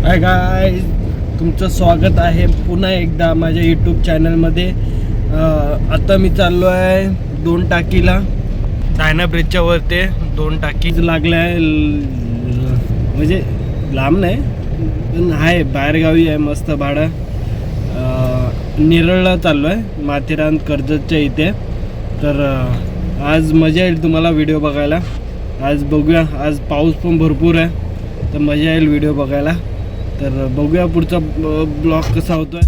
Hi guys, तुमचं स्वागत आहे पुन्हा एकदा माझ्या यूट्यूब चॅनलमध्ये. आता मी चाललो आहे 2 टाकीला. डायना ब्रिजच्या वरती 2 टाकी लागल्या आहे. म्हणजे लांब नाही पण आहे, बाहेरगावी आहे. मस्त भाडं. नेरळला चाललो आहे, माथेरान कर्जतच्या इथे. तर आज मजा येईल तुम्हाला व्हिडिओ बघायला. आज बघूया, आज पाऊस पण भरपूर आहे तर मजा येईल व्हिडिओ बघायला. तर बघूया पुढचा ब्लॉग कसा होतोय.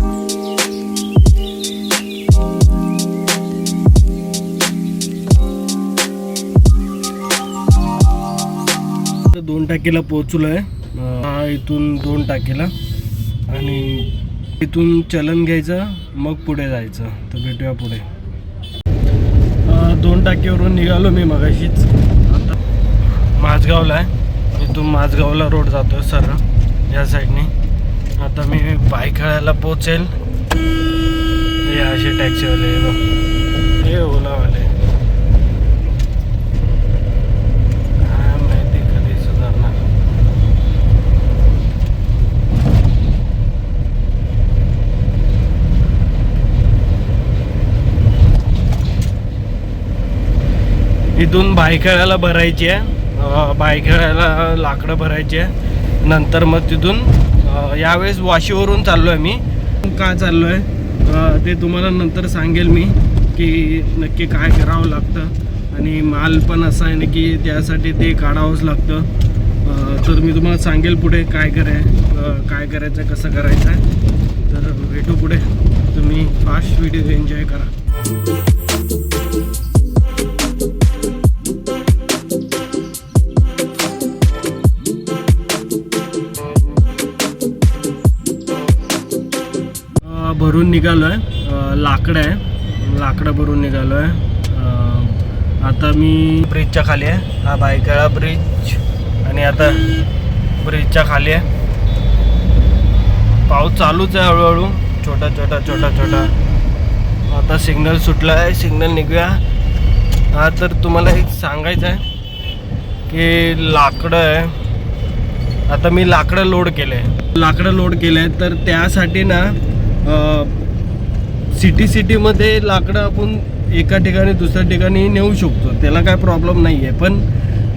2 टाकीला पोहोचलो आहे. इथून 2 टाकीला आणि इथून चलन घ्यायचं, मग पुढे जायचं. तर भेटूया पुढे. 2 टाकीवरून निघालो मी मगाशीच. आता माझगावला आहे. इथून माझगावला रोड जातोय सरळ या साईडने. आता मी पायखळ्याला पोचेल. हे असे टॅक्सीवाले, हे ओलावाले, काय माहिती कधी सुधारणार. इथून बायखेळ्याला भरायची आहे. बायखेळ्याला लाकडं भरायची आहे. नंतर मग तिथून यावेळेस वाशीवरून चाललो आहे मी. का चाललो आहे ते तुम्हाला नंतर सांगेल मी, की नक्की काय करावं लागतं. आणि माल पण असा आहे ना की त्यासाठी ते काढावंच लागतं. तर मी तुम्हाला सांगेल पुढे काय करायचं, कसं करायचं आहे. तर भेटू पुढे. तुम्ही फास्ट व्हिडिओ एन्जॉय करा. भरून निघालो आहे. लाकडं भरून निघालो आहे. आता मी ब्रिजच्या खाली आहे. हा बायखेळा ब्रिज. आणि आता ब्रिजच्या खाली आहे. पाऊस चालूच आहे हळूहळू, छोटा. आता सिग्नल सुटला आहे, सिग्नल निघूया. हा, तर तुम्हाला एक सांगायचं आहे की लाकडं आहे. आता मी लाकडं लोड केलं आहे. तर त्यासाठी ना सिटीमध्ये लाकडं आपण एका ठिकाणी दुसऱ्या ठिकाणी नेऊ शकतो, त्याला काय प्रॉब्लेम नाही आहे. पण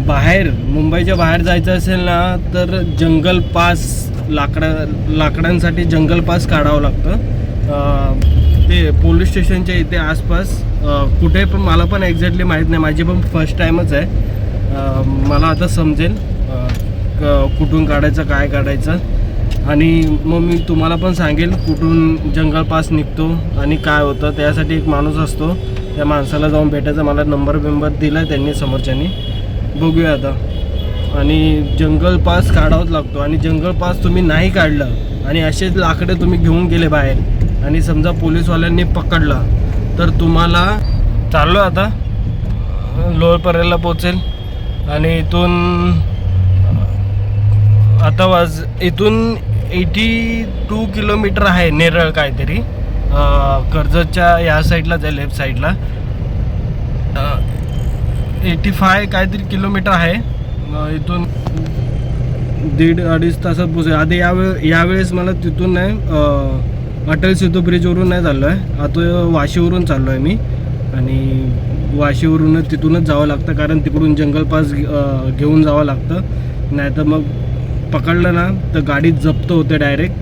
बाहेर, मुंबईच्या बाहेर जायचं असेल ना तर जंगल पास, लाकडांसाठी जंगल पास काढावं लागतं. ते पोलीस स्टेशनच्या इथे आसपास कुठे, पण मला पण एक्झॅक्टली माहीत नाही. माझी पण फर्स्ट टाईमच आहे. मला आता समजेल कुठून काढायचं, काय काढायचं. आणि मग मी तुम्हाला पण सांगेल कुठून जंगल पास निघतो आणि काय होतं. त्यासाठी एक माणूस असतो, त्या माणसाला जाऊन भेटायचा. मला नंबर दिला त्यांनी, समोरच्यानी. बघूया आता. आणि जंगल पास काढावाच लागतो. आणि जंगल पास तुम्ही नाही काढलं आणि असेच लाकडे तुम्ही घेऊन गेले बाहेर आणि समजा पोलीसवाल्यांनी पकडलं तर तुम्हाला, चाललो आता लोअर परेलला पोचेल. आणि इथून 82 किलोमीटर आहे नेरळ काहीतरी. कर्जतच्या या साईडलाच आहे, लेफ्ट साईडला. 85 काहीतरी किलोमीटर आहे. इथून 1.5-2.5 तासात पोचेल. आधी यावेळेस मला तिथून नाही, अटल सेतू ब्रिजवरून नाही चाललो आहे. आता वाशीवरून चाललो आहे मी. आणि वाशीवरूनच तिथूनच जावं लागतं, कारण तिकडून जंगल पास घेऊन जावं लागतं. नाहीतर मग पकडलं ना तर गाडी जप्त होते डायरेक्ट.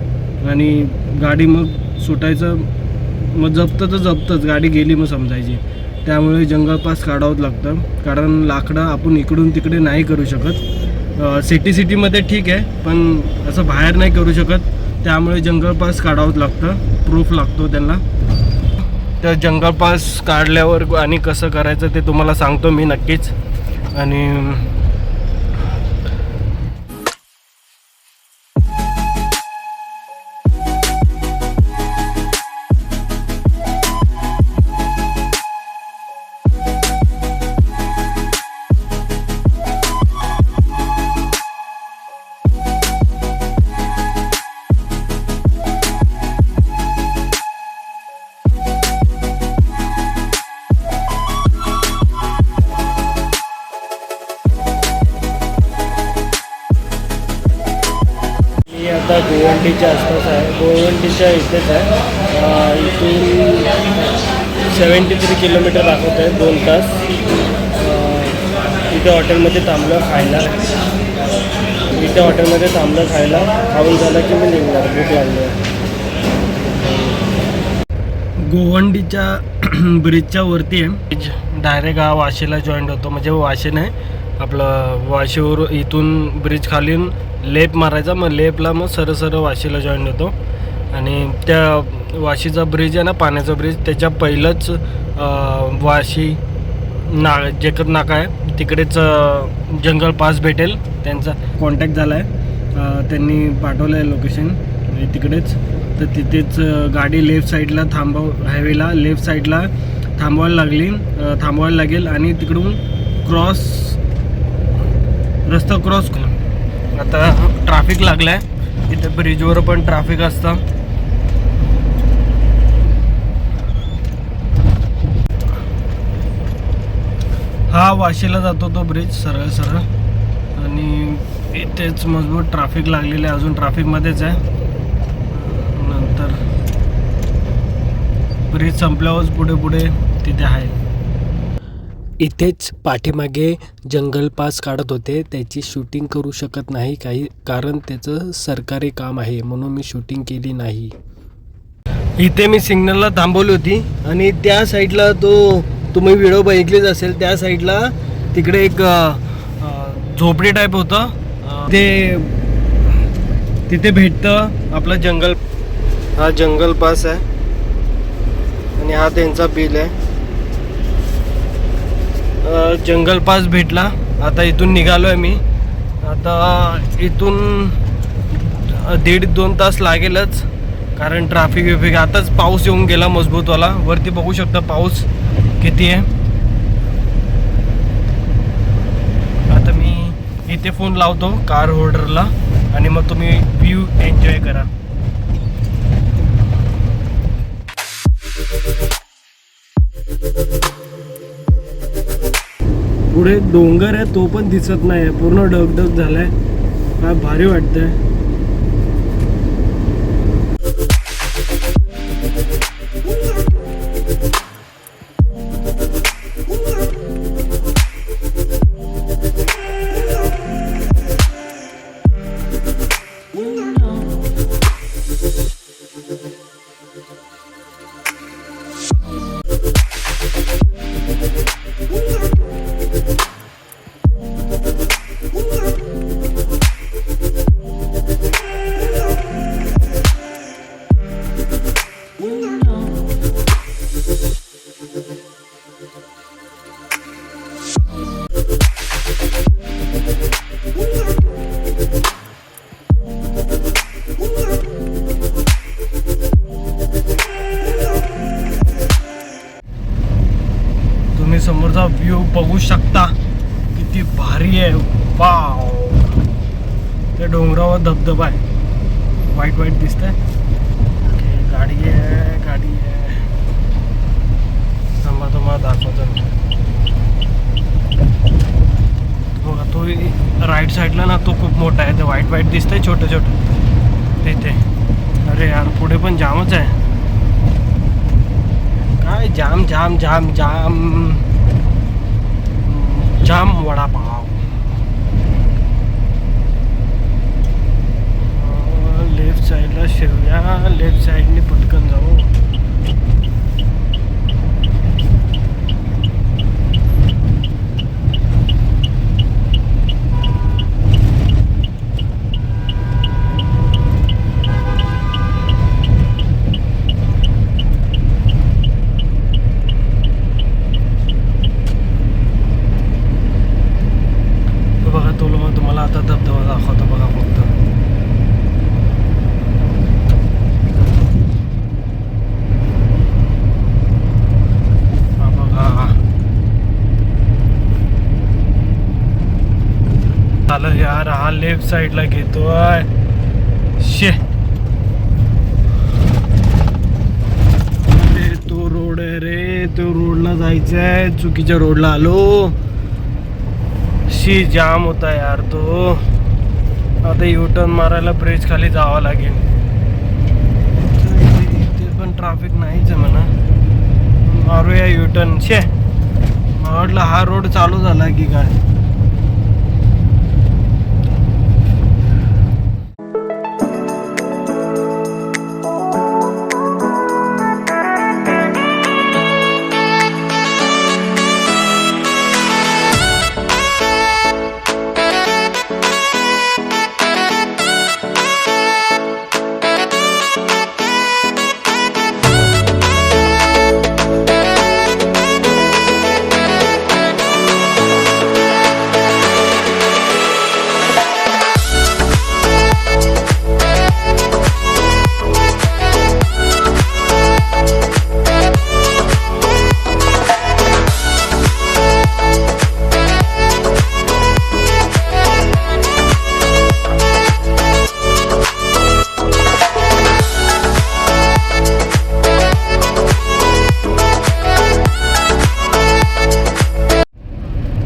आणि गाडी मग सुटायचं, मग जप्तच गाडी गेली मग समजायची. त्यामुळे जंगल पास काढावंच लागतं, कारण लाकडं आपण इकडून तिकडे नाही करू शकत. सिटीमध्ये ठीक आहे, पण असं बाहेर नाही करू शकत. त्यामुळे जंगल पास काढावंच लागतं, प्रूफ लागतो त्यांना. तर जंगल पास काढल्यावर आणि कसं करायचं ते तुम्हाला सांगतो मी नक्कीच. आणि आता गोवंडीच्या आसपास आहे. गोवंडीच्या इथेच आहे. इथून 73 किलोमीटर दाखवत आहे, 2 तास. इथे हॉटेलमध्ये थांबलं खायला. खाऊन झालं की मी निघणार, भूक लागली आहे. गोवंडीच्या ब्रिजच्या वरती आहे. डायरेक्ट हा वाशीला जॉईंट होतो. म्हणजे वाशी नाही, आपलं वाशीवर इथून ब्रिज खालीन लेप मारायचा, मग लेपला मग सरळ वाशीला जॉईंट होतो. आणि त्या वाशीचा ब्रिज आहे ना, पाण्याचा ब्रिज, त्याच्या पहिलंच वाशी जेकत नाका आहे, तिकडेच जंगल पास भेटेल. त्यांचा कॉन्टॅक्ट झाला आहे, त्यांनी पाठवलं आहे लोकेशन तिकडेच. तर तिथेच गाडी लेफ्ट साईडला हायवेला लेफ्ट साईडला थांबवायला लागेल आणि तिकडून रस्ता क्रॉस करून. आता ट्रॅफिक लागलं आहे इथे, ब्रिजवर पण ट्रॅफिक असतं. हा वाशीला जातो तो ब्रिज सरळ आणि इथेच मजबूत ट्रॅफिक लागलेलं आहे. अजून ट्रॅफिकमध्येच आहे. नंतर ब्रिज संपल्यावर पुढे तिथे आहे. इथेच पाठीमागे जंगल पास काढत होते, त्याची शूटिंग करू शकत नाही कारण त्याचं सरकारी काम आहे, म्हणून मी शूटिंग केली नाही. इथे मी सिग्नलला थांबवली होती आणि त्या साईडला तुम्ही व्हिडिओ बघितलीच असेल, त्या साईडला तिकडे एक झोपडी टाईप होतं. तिथे भेटतं आपलं जंगल. हा जंगल पास आहे आणि हा त्यांचा बिल आहे. जंगल पास भेटला. आता इथून निघालो आहे मी. आता इथून 1.5-2 तास लागेलच, कारण ट्रॅफिक आताच पाऊस येऊन गेला मजबूतवाला. वरती बघू शकता पाऊस किती आहे. आता मी इथे फोन लावतो कार होल्डरला आणि मग तुम्ही व्ह्यू एन्जॉय करा. पुढे डोंगर आहे, तो पण दिसत नाही, पूर्ण डगडग झालाय. काय भारी वाटतंय. समोरचा व्ह्यू बघू शकता किती भारी आहे. वाव, त्या डोंगरावर धबधबा आहे, वाईट दिसतंय. गाडी आहे थांबा तुम्हाला दाखवतो. बघा तो राईट साईडला ना, तो खूप मोठा आहे. ते वाईट दिसतंय छोटं तिथे. अरे यार, पुढे पण जामच आहे. काय जाम वडापाव. लेफ्ट साईडला शिरूया, लेफ्ट साईडने पटकन जाऊ. तुम्हाला आता धबधबा दाखवतो बघा फक्त. बघा चालू यार, हा लेफ्ट साईडला घेतोय. शे, तो रोड आहे रे, तो रोडला जायचंय. चुकीच्या रोडला आलो. शी जाम होता यार तो. आता युटर्न मारायला ब्रिज खाली जावं लागेल. इथे पण ट्रॅफिक नाहीच आहे म्हणा. मारूया युटर्न. शे मला वाटलं हा रोड चालू झाला की काय.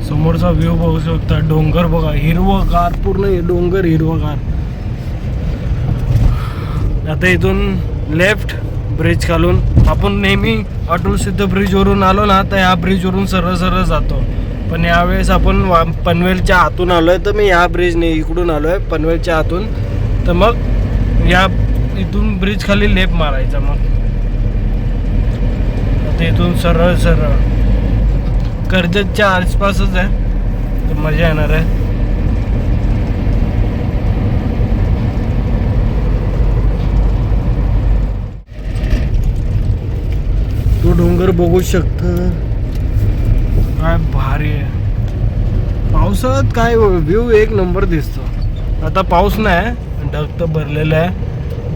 समोरचा व्ह्यू बघू शकता. डोंगर बघा, हिरवगार पूर्ण डोंगर हिरवगार. आता इथून लेफ्ट ब्रिज खालून आपण नेहमी अटल सिद्ध ब्रिजवरून आलो ना, तर ह्या ब्रिजवरून सरळ सरळ जातो. पण यावेळेस आपण पनवेलच्या आतून आलोय, तर मी ह्या ब्रिजने इकडून आलोय पनवेलच्या आतून. तर मग या इथून ब्रिज खाली लेफ्ट मारायचा. मग आता इथून सरळ सरळ कर्जतच्या आसपासच आहे, तर मजा येणार आहे. तो डोंगर बघू शकता, काय भारी आहे. पावसाळ्यात काय व्ह्यू एक नंबर दिसतो. आता पाऊस नाही, ढग तर भरलेलं आहे.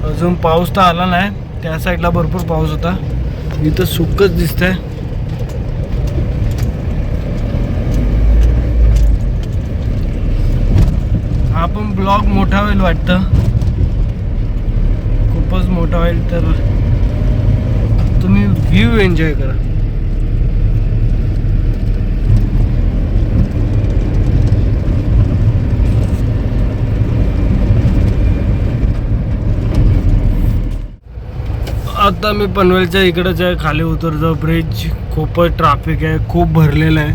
अजून पाऊस तर आला नाही. त्या साईडला भरपूर पाऊस होता, इथं सुकच दिसतंय. हा पण ब्लॉग मोठा होईल वाटतं, खूपच मोठा होईल. तर तुम्ही व्ह्यू एन्जॉय करा. आता मी पनवेलच्या इकडंच आहे, खाली उतरतो. ब्रिज खूपच ट्रॅफिक आहे, खूप भरलेलं आहे.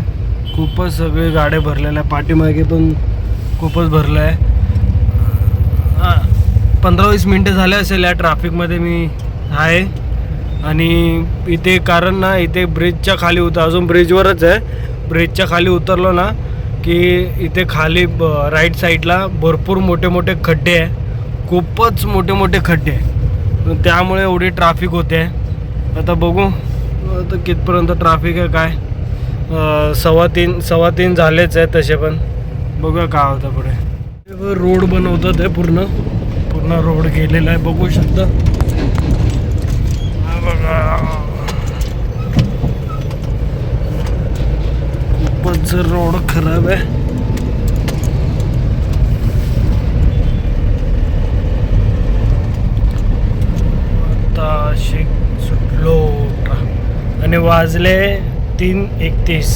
खूपच सगळे गाड्या भरलेल्या आहे. पाठीमागे पण खूपच भरलं आहे. 15-20 मिनटं झाले असेल या ट्रॅफिकमध्ये मी आहे. आणि इथे कारण ना, इथे ब्रिजच्या खाली अजून ब्रिजवरच आहे. ब्रिजच्या खाली उतरलो ना की इथे खाली राईट साईडला भरपूर मोठे मोठे खड्डे आहे. खूपच मोठे मोठे खड्डे आहे, त्यामुळे एवढी ट्रॅफिक होते. आता बघू आता कितपर्यंत ट्रॅफिक आहे काय. 3:15 झालेच आहे तसे, पण बघूया काय होतं पुढे. रोड बनवतात आहे, पूर्ण रोड गेलेला आहे बघू शकता. बघा खूपच रोड खराब आहे. आता सुटलो आणि वाजले 3:31.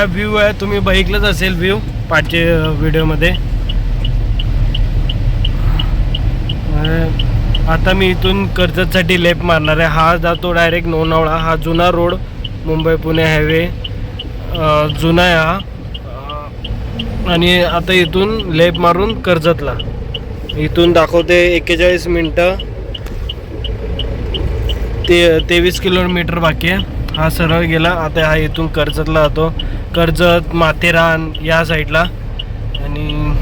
काय व्ह्यू आहे तुम्ही बघितलंच असेल व्ह्यू पाठच्या व्हिडिओमध्ये. आता मी इथून कर्जतसाठी लेफ्ट मारणार आहे. हा जातो डायरेक्ट लोणावळा. हा जुना रोड मुंबई पुणे हायवे जुना आहे हा. आणि आता इथून लेफ्ट मारून कर्जतला. इथून दाखवते 41 मिनटं 23 किलोमीटर बाकी आहे. हा सरळ गेला. आता हा इथून कर्जतला जातो. कर्जत माथेरान या साईडला. आणि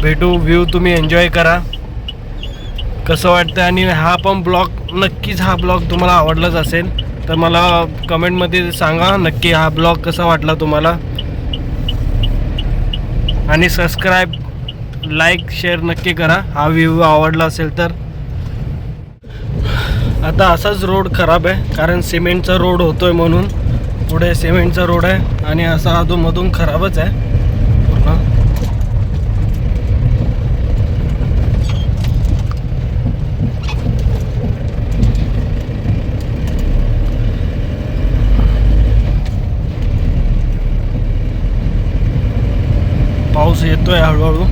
भेटू. व्ह्यू तुम्ही एन्जॉय करा कसं वाटतं. आणि हा पण ब्लॉग नक्कीच हा ब्लॉग तुम्हाला आवडलाच असेल तर मला कमेंटमध्ये सांगा नक्की हा ब्लॉग कसा वाटला तुम्हाला. आणि सबस्क्राईब लाईक शेअर नक्की करा हा व्ह्यू आवडला असेल तर. आता असाच रोड खराब आहे कारण सिमेंटचा रोड होतोय म्हणून. पुढे सिमेंटचा रोड आहे आणि असा अधूनमधून खराबच आहे पूर्ण. पाऊस येतोय हळूहळू.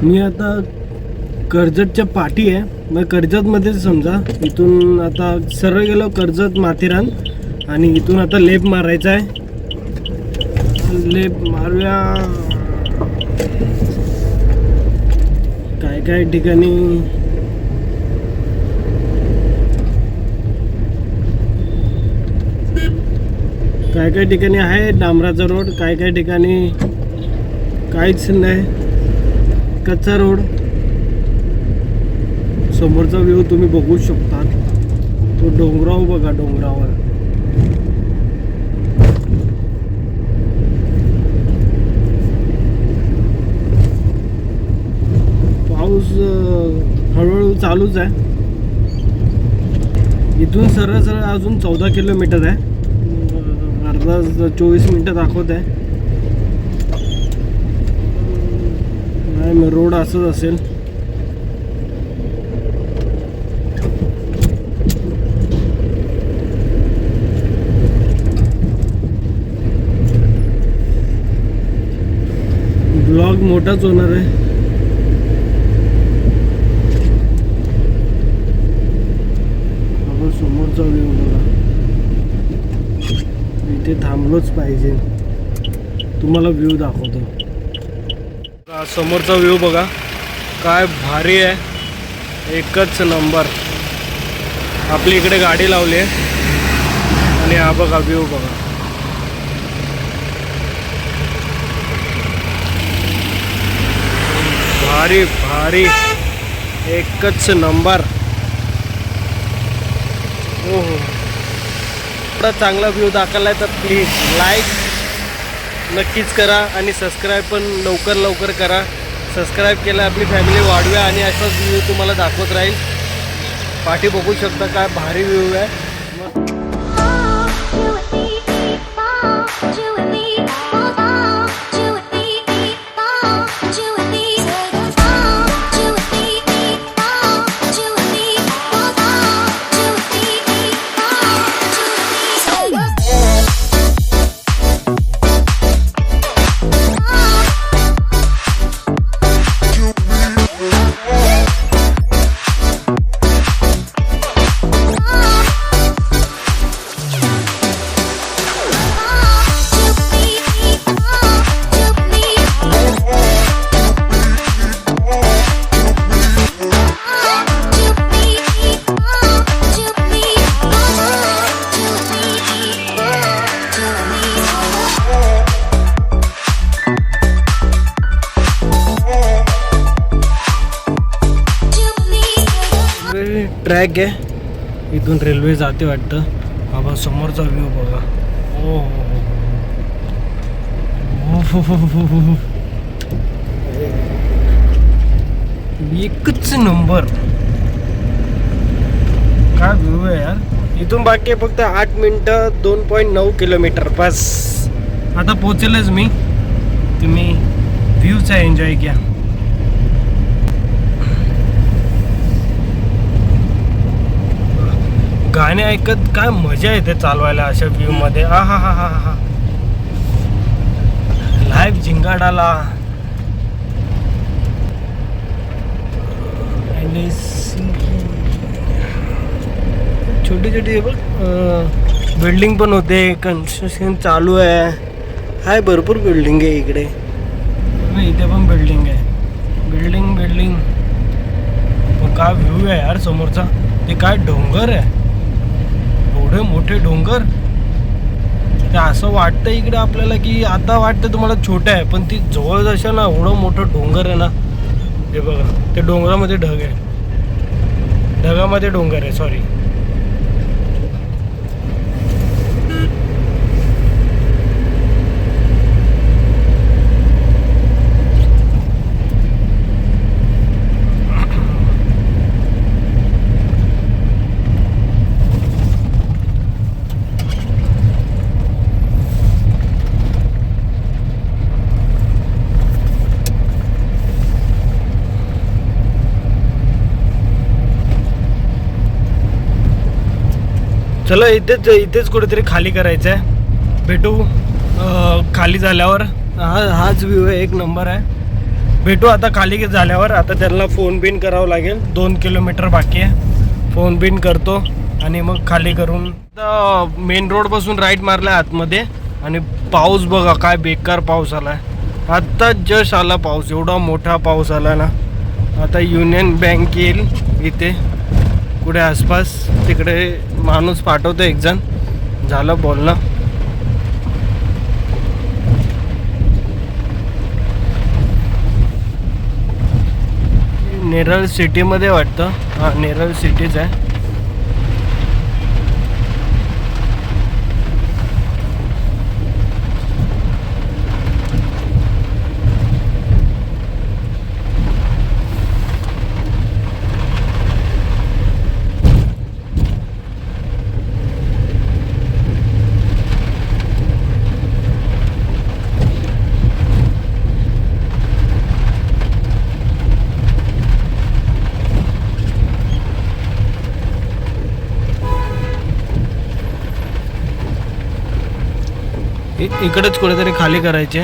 मी आता कर्जतच्या पाठी आहे. मग कर्जतमध्येच समजा इथून आता सरळ गेलो कर्जत माथेरान आणि इथून आता लेफ्ट मारायचा आहे. लेफ्ट मारूया. काय काय ठिकाणी आहे डांबराचा रोड. काय काय ठिकाणी काहीच नाही कच्चा रोड. समोरचा व्ह्यू तुम्ही बघू शकता. तो डोंगरावर बघा. डोंगरावर पाऊस हळूहळू चालूच आहे. इथून सरळ सरळ अजून 14 किलोमीटर आहे. अर्धा 24 मिनटं दाखवत आहे. नाही रोड असंच असेल. ब्लॉग मोठाच होणार आहे. समोरचा व्ह्यू बघा. इथे थांबलोच पाहिजे. तुम्हाला व्ह्यू दाखवतो. समोरचा व्ह्यू बघा काय भारी आहे. एकच नंबर. आपली इकडे गाडी लावली आहे आणि हा बघा व्ह्यू बघा. भारी भारी एकच नंबर. हो एवढा चांगला व्ह्यू दाखवला आहे तर प्लीज लाईक नक्कीच करा आणि सबस्क्राईब पण लवकर करा. सबस्क्राईब केलं आपली फॅमिली वाढव्या आणि असाच व्ह्यू तुम्हाला दाखवत राहील. पाठी बघू शकता काय भारी व्ह्यू आहे. ट्रॅक आहे, इथून रेल्वे जाते वाटतं. बाबा समोरचा व्ह्यू बघा. ओ हो, एकच नंबर. काय व्ह्यू आहे यार. इथून बाकी आहे फक्त 8 मिनिटं 2.9 किलोमीटर बस. आता पोचेलच मी. तुम्ही व्ह्यूचा एन्जॉय घ्या. गाणे ऐकत काय मजा येते चालवायला अशा व्ह्यू मध्ये. हा हा हा हा हा. लाईव्ह झिंगाडाला. छोटी छोटी बिल्डिंग पण होते. कन्स्ट्रक्शन चालू आहे. हाय भरपूर बिल्डिंग आहे इकडे. इथे पण बिल्डिंग आहे. बिल्डिंग काय व्ह्यू आहे यार समोरचा. ते काय डोंगर आहे. एवढे मोठे डोंगर. ते असं वाटतं इकडे आपल्याला की आता वाटतं तुम्हाला छोटं आहे, पण ती जवळ जशा ना एवढं मोठं डोंगर आहे ना. हे बघा ते डोंगरामध्ये ढग आहे. ढगामध्ये डोंगर आहे. सॉरी. चला इथेच कुठेतरी खाली करायचं आहे. भेटू खाली झाल्यावर. हाच व्ह्यू आहे. एक नंबर आहे. भेटू आता खाली झाल्यावर. आता त्यांना फोन बिन करावं लागेल. 2 किलोमीटर बाकी आहे. फोन बिन करतो आणि मग खाली करून मेन रोड पासून राईट मारला आतमध्ये. आणि पाऊस बघा काय बेकार पाऊस आला आहे. आत्ता जस्ट आला पाऊस. एवढा मोठा पाऊस आला ना. आता युनियन बँक येईल इथे कुठे आसपास. तिकडे माणूस पाठवतो एक जण. झालं बोलणं. नेरळ सिटीमध्ये वाटतं. हां नेरळ सिटीच आहे. इकडेच कुठेतरी खाली करायचे.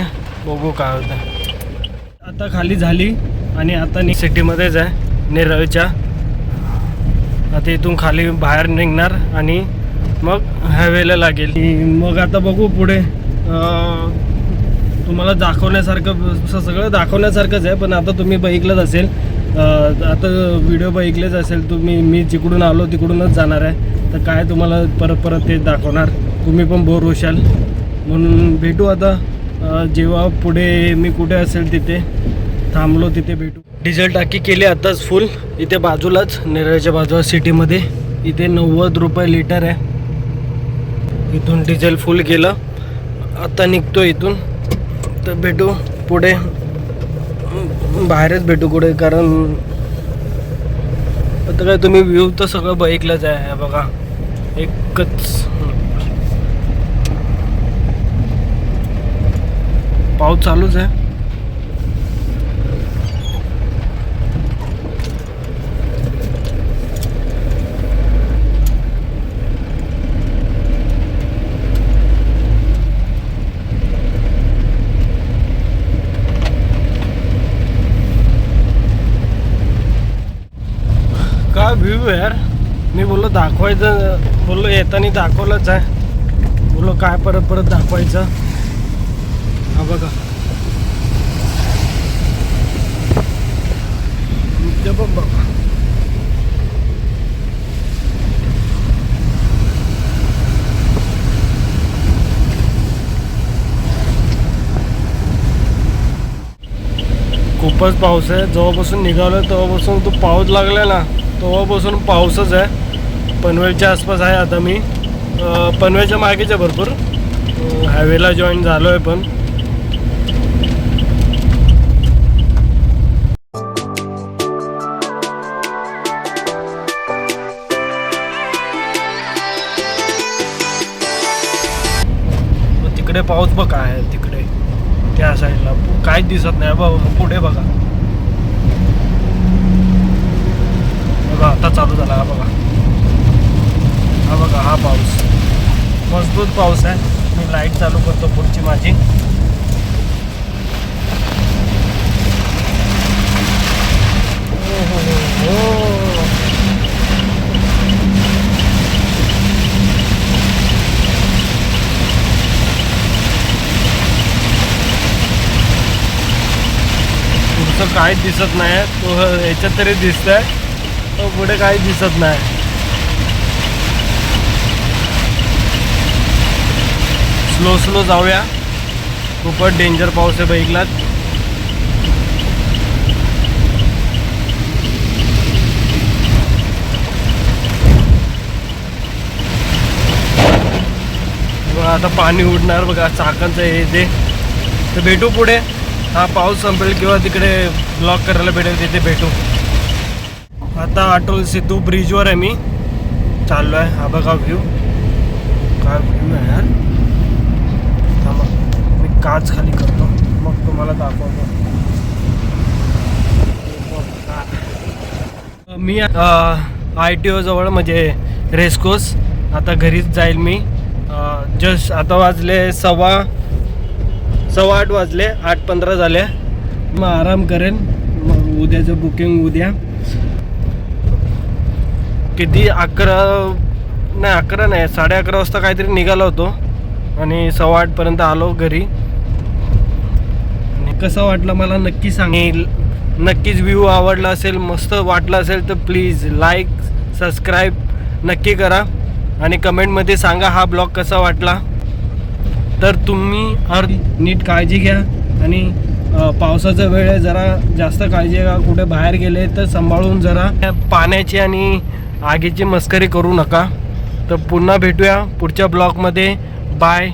बघू काय होतं. आता खाली झाली आणि आता सिटीमध्येच आहे नेरळच्या. आता इथून खाली बाहेर निघणार आणि मग हायवेला लागेल. मग आता बघू पुढे. तुम्हाला दाखवण्यासारखं सगळं दाखवण्यासारखंच आहे. पण आता तुम्ही बघितलंच असेल. आता व्हिडिओ बघितलेच असेल तुम्ही. मी जिकडून आलो तिकडूनच जाणार आहे. तर काय तुम्हाला परत ते दाखवणार. तुम्ही पण बोर होशाल. म्हणून भेटू आता जेव्हा पुढे मी कुठे असेल तिथे थांबलो तिथे भेटू. डिझेल टाकी केली आताच फुल. इथे बाजूलाच नेरळच्या बाजूला सिटीमध्ये. इथे 90 रुपये लिटर आहे. इथून डिझेल फुल केलं. आता निघतो इथून. तर भेटू पुढे. बाहेरच भेटू कुठे. कारण आता काय तुम्ही व्ह्यू तर सगळं बघितलंच आहे. बघा एकच पाऊस चालूच आहे. काय व्ह्यू आहे यार. मी बोललो दाखवायचं. बोललो येताना दाखवलंच आहे. बोललो काय परत दाखवायचं. हा बघा बघा. खूपच पाऊस आहे. जेव्हापासून निघालो तेव्हापासून तो पाऊस लागला ना. तेव्हापासून पाऊसच आहे. पनवेलच्या आसपास आहे आता मी. पनवेलच्या मागेच आहे भरपूर. हायवेला जॉईन झालो आहे पण. तिकडे पाऊस बघा आहे, तिकडे त्या साईडला काहीच दिसत नाही बाबा. पुढे बघा बघा, आता चालू झाला. हा बघा, हा बघा, हा पाऊस मजबूत पाऊस आहे. मी लाईट चालू करतो पुढची माझी. पुढचं काहीच दिसत नाही. तो ह्याच्यात तरी दिसतंय, तो पुढे काहीच दिसत नाही. स्लो स्लो जाऊया. खूपच डेंजर पाऊस आहे बाईकलाच. बघा आता पाणी उडणार बघा चाकांचं हे ते. तर भेटू पुढे. हा पाऊस संपेल किंवा तिकडे ब्लॉक करायला भेटेल तिथे भेटू. आता अटल सेतू ब्रिजवर आहे मी चाललो आहे. हा बघा व्ह्यू, काय व्ह्यू आहे यार. थांबा मी काच खाली करतो मग तुम्हाला दाखवतो. मी ITO जवळ म्हणजे रेस्कोस. आता घरीच जाईल मी. जस्ट आता वाजले 7:15 वाजले. 8:15 झाले. मग आराम करेन. मग उद्याचं बुकिंग उद्या किती 11 नाही 11:30 वाजता काहीतरी निघालो होतो आणि 7:15 आलो घरी. आणि कसं वाटलं मला नक्की सांगेल. नक्कीच व्ह्यू आवडला असेल, मस्त वाटला असेल तर प्लीज लाईक सबस्क्राईब नक्की करा आणि कमेंटमध्ये सांगा हा ब्लॉग कसा वाटला. तर तुम्ही नीट काळजी घ्या आणि पावसाचा वेळ आहे, जरा जास्त काळजी घ्या. कुठे बाहेर गेले तर सांभाळून जरा. पाण्याची आणि आगीची मस्करी करू नका. तर पुन्हा भेटूया पुढच्या ब्लॉगमध्ये. बाय.